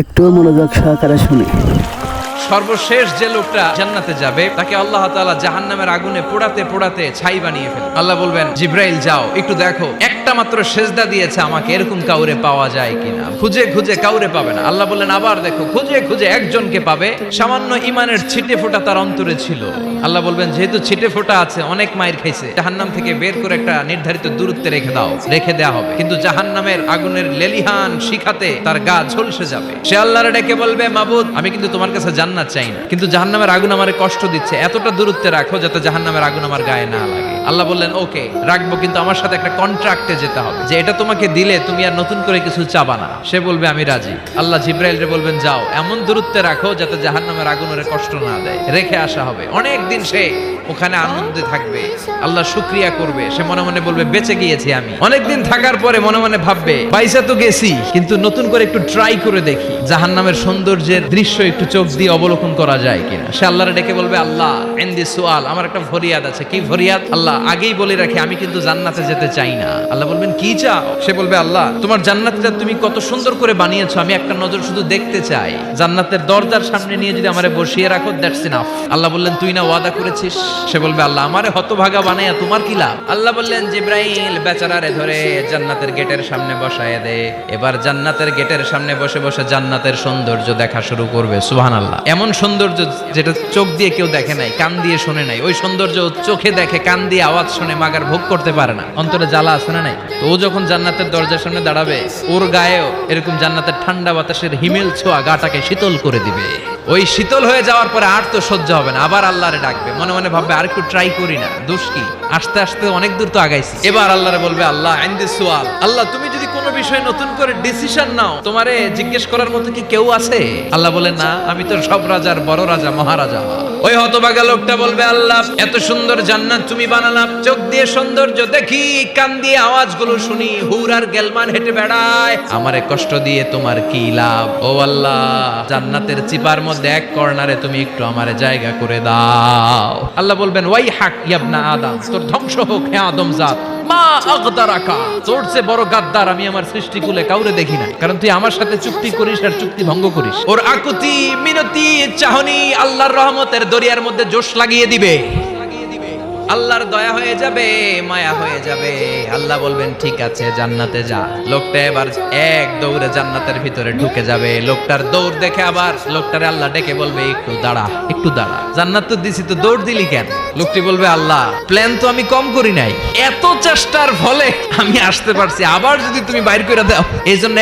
একটু মনোযোগ সহকারে শুনি। সর্বশেষ যে লোকটা জান্নাতে যাবে তাকে আল্লাহ তাআলা জাহান্নামের আগুনে পোড়াতে পোড়াতে ছাই বানিয়ে ফেলবে। আল্লাহ বলবেন, জিব্রাইল যাও একটু দেখো, একটা মাত্র সেজদা দিয়েছে আমাকে, এরকম কাউরে পাওয়া যায় কিনা। খুঁজে খুঁজে কাউরে পাবে না। আল্লাহ বললেন আবার দেখো, খুঁজে খুঁজে একজনকে পাবে, সামান্য ইমানের ছিটে ফোঁটা তার অন্তরে ছিল। আল্লাহ বলবেন, যেহেতু ছিটে ফোঁটা আছে, অনেক মায়ের খাইছে, জাহান্নাম থেকে বের করে একটা নির্ধারিত দূরত্বে রেখে দাও, রেখে দেওয়া হবে। কিন্তু জাহান্নামের আগুনের লেলিহান শিখাতে তার গা ঝলসে যাবে। সে আল্লাহর ডেকে বলবে, মাবুদ আমি কিন্তু তোমার কাছে জান্নাত চাই না, কিন্তু জাহান্নামের আগুন আমারে কষ্ট দিচ্ছে, এতটা দূরত্বে রাখো যাতে জাহান্নামের আগুন আমার গায়ে না লাগে। আল্লাহ বললেন, ওকে রাখবো, কিন্তু আমার সাথে একটা কন্ট্রাক্টে যেতে হবে, যে এটা তোমাকে দিলে তুমি আর নতুন করে কিছু চাবা না। সে বলবে আমি রাজি। আল্লাহ জিব্রাইলকে বলবেন, যাও এমন দূরত্বে রাখো যাতে জাহান্নামের আগুন ওরে কষ্ট না দেয়। রেখে আসা হবে। অনেক দিন সে ওখানে আনন্দে থাকবে, আল্লাহ শুকরিয়া করবে। সে মনে মনে বলবে, বেঁচে গিয়েছি আমি। অনেকদিন থাকার পরে মনে মনে ভাববে, পয়সা তো গেছি, কিন্তু নতুন করে একটু ট্রাই করে দেখি, জাহান্নামের সৌন্দর্যের দৃশ্য একটু চোখ দিয়ে অবলোকন করা যায় কিনা। সে আল্লাহর ডেকে বলবে, আল্লাহ ইনদি সুআল, আমার একটা ফরিয়াদ আছে। কি ফরিয়াদ? আল্লাহ আগেই বলে রাখি, আমি কিন্তু জান্নাতে যেতে চাই না। আল্লাহ বলবেন, কি চাও? সে বলবে, আল্লাহ তোমার জান্নাতটা তুমি কত সুন্দর করে বানিয়েছো, আমি একটা নজর শুধু দেখতে চাই। জান্নাতের দরজার সামনে নিয়ে যদি আমারে বসিয়ে রাখো, দ্যাটস ইনাফ। আল্লাহ বললেন, তুই না ওয়াদা করেছিস? সে বলবে, আল্লাহ আমারে হতভাগা বানাইয়া তোমার কি লাভ? আল্লাহ বললেন, জিব্রাইল বেচারারে ধরে জান্নাতের গেটের সামনে বসায় দে। এবার জান্নাতের গেটের সামনে বসে বসে জান্নাতের সৌন্দর্য দেখা শুরু করবে। সুবহানাল্লাহ। এমন সৌন্দর্য যেটা চোখ দিয়ে কেউ দেখে নাই, কান দিয়ে শোনে নাই। ওই সৌন্দর্য চোখে দেখে, কান দিয়ে আওয়াজ শুনে মাগার ভোগ করতে পারে না। অন্তরে জ্বালা আছে না নাই? তো ও যখন জান্নাতের দরজার সামনে দাঁড়াবে, ওর গায়েও এরকম জান্নাতের ঠান্ডা বাতাসের হিমেল ছোঁয়া গাটাকে শীতল করে দিবে। ওই শীতল হয়ে যাওয়ার পরে আর তো সহ্য হবে না, আবার আল্লাহরে ডাকবে। মনে মনে ভাববে, আর একটু ট্রাই করি না, দোষ কি? আস্তে আস্তে অনেক দূর তো আগাইছি। এবার আল্লাহরে বলবে, আল্লাহ ইনদি সুআল, আল্লাহ তুমি যদি কোনো বিষয়ে নতুন করে ডিসিশন নাও, তোমারে জিজ্ঞেস করার মতো কি কেউ আছে? আল্লাহ বলে, না, আমি তো সব রাজার বড় রাজা, মহারাজা। ওই হতভাগা লোকটা বলবে, আল্লাহ এত সুন্দর জান্নাত তুমি বানালাম, চোখ দিয়ে সৌন্দর্য দেখি, কান দিয়ে আওয়াজগুলো শুনি, হুর আর গেলমান হেঁটে বেড়ায়, আমারে কষ্ট দিয়ে তোমার কি লাভ? ও আল্লাহ, জান্নাতের চিপার মধ্যে এক কর্নারে তুমি একটু আমারে জায়গা করে দাও। আল্লাহ বলবেন, ওয়াই হাক ইয়াবনা আদম, তোর ধ্বংস হোক হে আদম জাত, মা আগদারাকা, তোর চেয়ে বড় গাদ্দার আমি আমার সৃষ্টিকুলে কাউরে দেখি না। কারণ তুই আমার সাথে চুক্তি করিস আর চুক্তি ভঙ্গ করিস। ওর আকুতি মিনতি চাহনি আল্লাহর রহমতের দরিয়ার মধ্যে জোশ লাগিয়ে দিবে। আল্লাহর দয়া হয়ে যাবে, মায়া হয়ে যাবে। আল্লাহ বলবেন, ঠিক আছে জান্নাতে যা। লোকটা এবার এক দৌড়ে জান্নাতের ভিতরে ঢুকে যাবে। লোকটার দৌড় দেখে আবার লোকটারে আল্লাহ ডেকে বলবে, একটু দাঁড়া, একটু দাঁড়া। জান্নাত তো দিছি, তো দৌড় দিলি কেন? লোকটি বলবে, আল্লাহ প্ল্যান তো আমি কম করি নাই, এত চেষ্টার ফলে আমি আসতে পারছি, আবার যদি তুমি বাইর করে দাও, এই জন্য